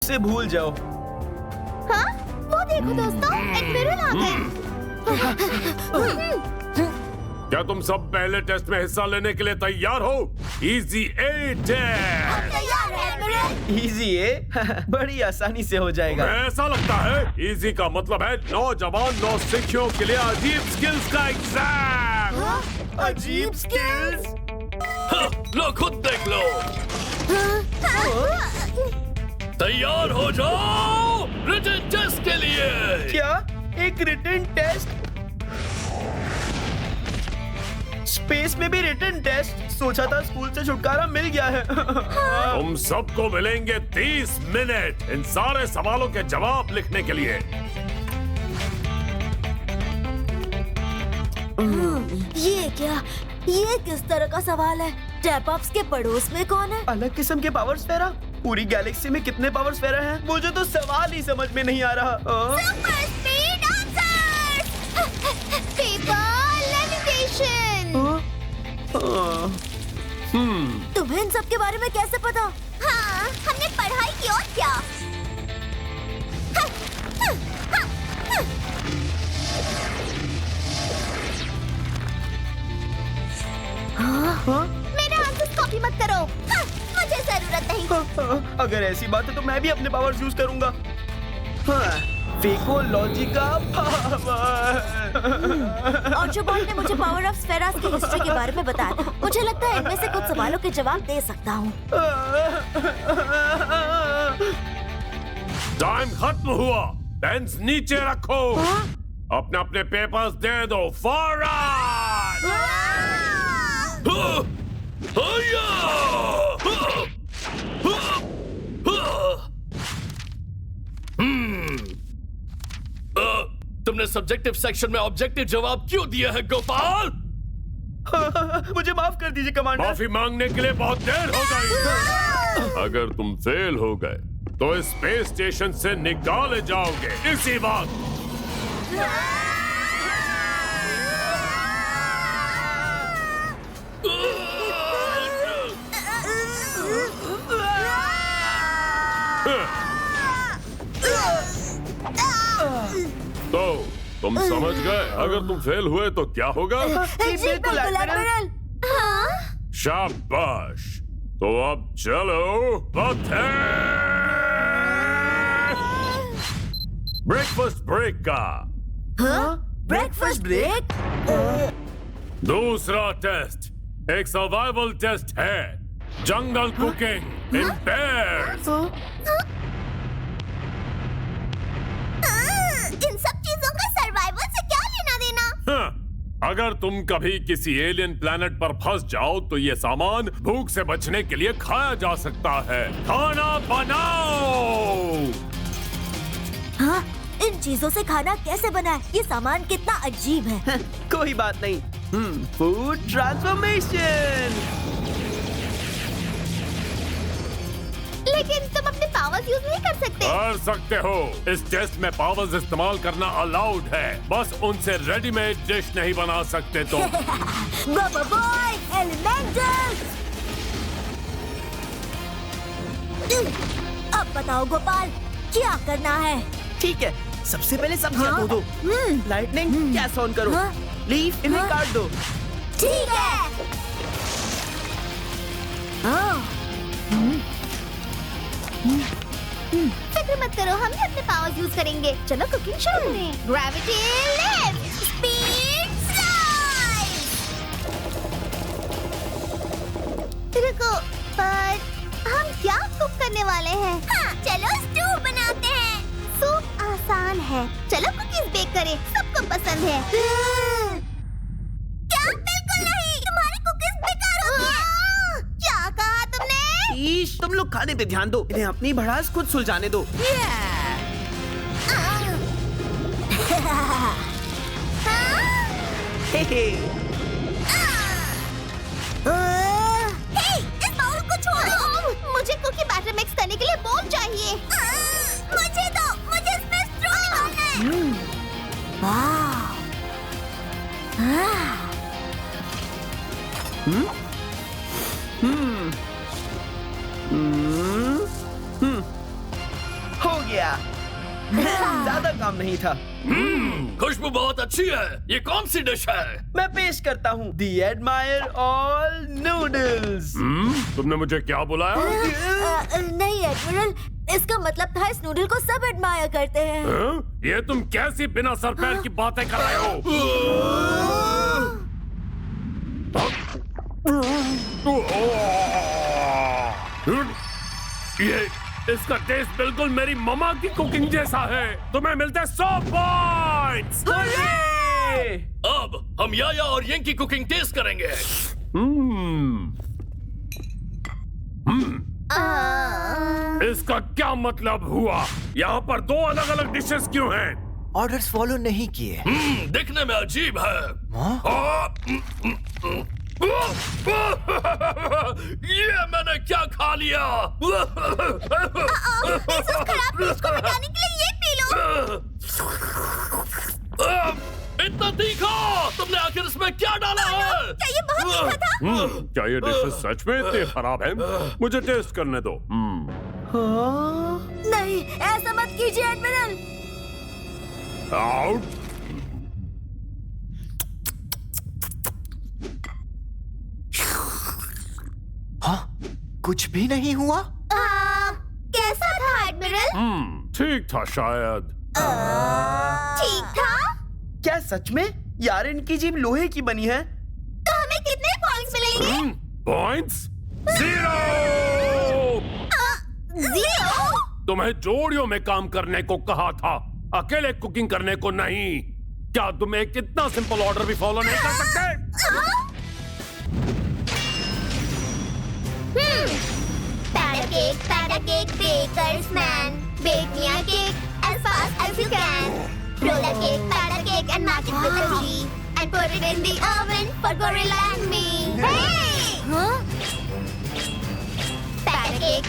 से भूल जाओ। हाँ? वो देखो दोस्तों, एडमिरल आ गए। क्या तुम सब पहले टेस्ट में हिस्सा लेने के लिए तैयार हो? इजी ए टेस्ट। तैयार है एडमिरल। इजी है? बड़ी आसानी से हो जाएगा। ऐसा लगता है इजी का मतलब है नौजवान नौसिखियों के लिए अजीब स्किल्स का एग्जाम। अजीब स्किल्स? लो खुद देख लो। तैयार हो जाओ रिटन टेस्ट के लिए। क्या? एक रिटन टेस्ट? स्पेस में भी रिटन टेस्ट? सोचा था स्कूल से छुटकारा मिल गया है। तुम सबको मिलेंगे 30 मिनट इन सारे सवालों के जवाब लिखने के लिए। ये क्या? ये किस तरह का सवाल है? टैपअप्स के पड़ोस में कौन है? अलग किस्म के पावर स्फेरा? पूरी गैलेक्सी में कितने पावर स्फेरा हैं? मुझे तो सवाल ही समझ में नहीं आ रहा। Super speed answers! Paper levitation! तुम्हें इन सब के बारे में कैसे पता? हाँ, हमने पढ़ाई की और क्या? मेरे आंसर्स कॉपी मत करो। हाँ, मुझे जरूरत नहीं। अगर ऐसी बात है तो मैं भी अपने पावर्स यूज करूंगा। Phaco Logica power. आर्चीबाल्ड ने मुझे पावर ऑफ स्फेरास की हिस्ट्री के बारे में बताया था। मुझे लगता है इनमें से कुछ सवालों के जवाब दे सकता हूँ। टाइम खत्म हुआ। पेन्स नीचे रखो। अपने अपने पेपर्स दे दो। फौरन! तुमने सब्जेक्टिव सेक्शन में ऑब्जेक्टिव जवाब क्यों दिया है गोपाल? मुझे माफ कर दीजिए कमांडर। माफी मांगने के लिए बहुत देर हो गई। अगर तुम फेल हो गए तो इस स्पेस स्टेशन से निकाले जाओगे इसी वक्त। तो तुम समझ गए अगर तुम फेल हुए तो क्या होगा? बिल्कुल एडमिरल। शाबाश। तो अब चलो ब्रेकफास्ट ब्रेक का ब्रेकफास्ट ब्रेक? दूसरा टेस्ट एक सर्वाइवल टेस्ट है। जंगल कुकिंग इन पेयर्स। इन सब चीजों का सर्वाइवल से क्या लेना देना? अगर तुम कभी किसी एलियन प्लेनेट पर फंस जाओ तो ये सामान भूख से बचने के लिए खाया जा सकता है। खाना बनाओ। हाँ? इन चीजों से खाना कैसे बनाए? ये सामान कितना अजीब है। कोई बात नहीं। Food transformation. लेकिन तुम अपने पावर्स यूज नहीं कर सकते। कर सकते हो। इस टेस्ट में पावर्स इस्तेमाल करना अलाउड है। बस उनसे रेडीमेड डिश नहीं बना सकते तो। बॉबो बॉय एलिमेंटल। अब बताओ गोपाल, क्या करना है? ठीक है, सबसे पहले सब्जियां धो दो। लाइटनिंग गैस ऑन करो। लीफ इन्हें काट दो। ठीक है। फिक्र मत करो, हम भी अपने पावर्स यूज करेंगे। चलो कुकिंग शुरू करें। Gravity lift, speed slide. रुको, पर हम क्या कुक करने वाले हैं? हाँ, चलो स्टू बनाते हैं। सूप आसान है। चलो कुकीज बेक करें, सबको पसंद है। क्या? बिल्कुल नहीं, तुम्हारी कुकीज बेकार होगी। क्या कहा तुमने? ईश, तुम लोग खाने पे ध्यान दो। इन्हें अपनी भड़ास खुद सुलझाने दो। हे हे। इस बाउल को छोड़ो। मुझे कुकी बैटर मिक्स करने के लिए बोल चाहिए। मुझे दो, मुझे इसमें स्ट्रॉ डालना है। वाह। ज्यादा काम नहीं था। खुशबू बहुत अच्छी है। ये कौन सी डिश है? मैं पेश करता हूँ दी एडमायर ऑल नूडल्स। तुमने मुझे क्या बुलाया? नहीं एडमिरल, इसका मतलब था इस नूडल को सब एडमायर करते हैं। हाँ? ये तुम कैसी बिना सर पैर की बातें कर रहे हो? ये इसका टेस्ट बिल्कुल मेरी मम्मा की कुकिंग जैसा है। तुम्हें मिलते 100 पॉइंट्स। अब हम याया और यंग की कुकिंग टेस्ट करेंगे। इसका क्या मतलब हुआ? यहाँ पर 2 अलग अलग डिशेस क्यों हैं? ऑर्डर्स फॉलो नहीं किए। दिखने में अजीब है। ये मैंने क्या खा लिया? इस खराब डिश को मिटाने के लिए ये पी लो। इतना तीखा! तुमने आखिर इसमें क्या डाला है? क्या ये बहुत तीखा था? क्या ये डिशेस सच में इतनी खराब है? मुझे टेस्ट करने दो। नहीं, ऐसा मत कीजिए एडमिरल। आउट। कुछ भी नहीं हुआ। कैसा था एडमिरल? ठीक था शायद। ठीक था? क्या सच में? यार इनकी जीभ लोहे की बनी है। तो हमें कितने पॉइंट्स मिलेंगे? पॉइंट्स 0। 0? तुम्हें जोड़ियों में काम करने को कहा था, अकेले कुकिंग करने को नहीं। क्या तुम एक इतना सिंपल ऑर्डर भी फॉलो नहीं कर सकते? Pancake, baker's man. Bake me a cake as fast as you can. Roll a cake, pat a cake and match it with a G. And put it in the oven for Gorilla and me. Hey!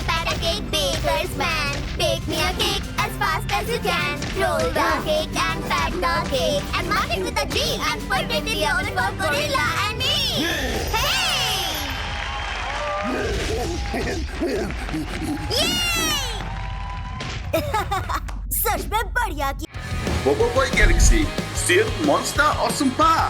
Pat a cake, baker's man. Bake me a cake as fast as you can. Roll the cake and pat the cake. And mark it with a G. And put it in the oven for Gorilla and me. Hey! सच में बढ़िया की। Boboiboy Galaxy, Steel Monster Awesome Power.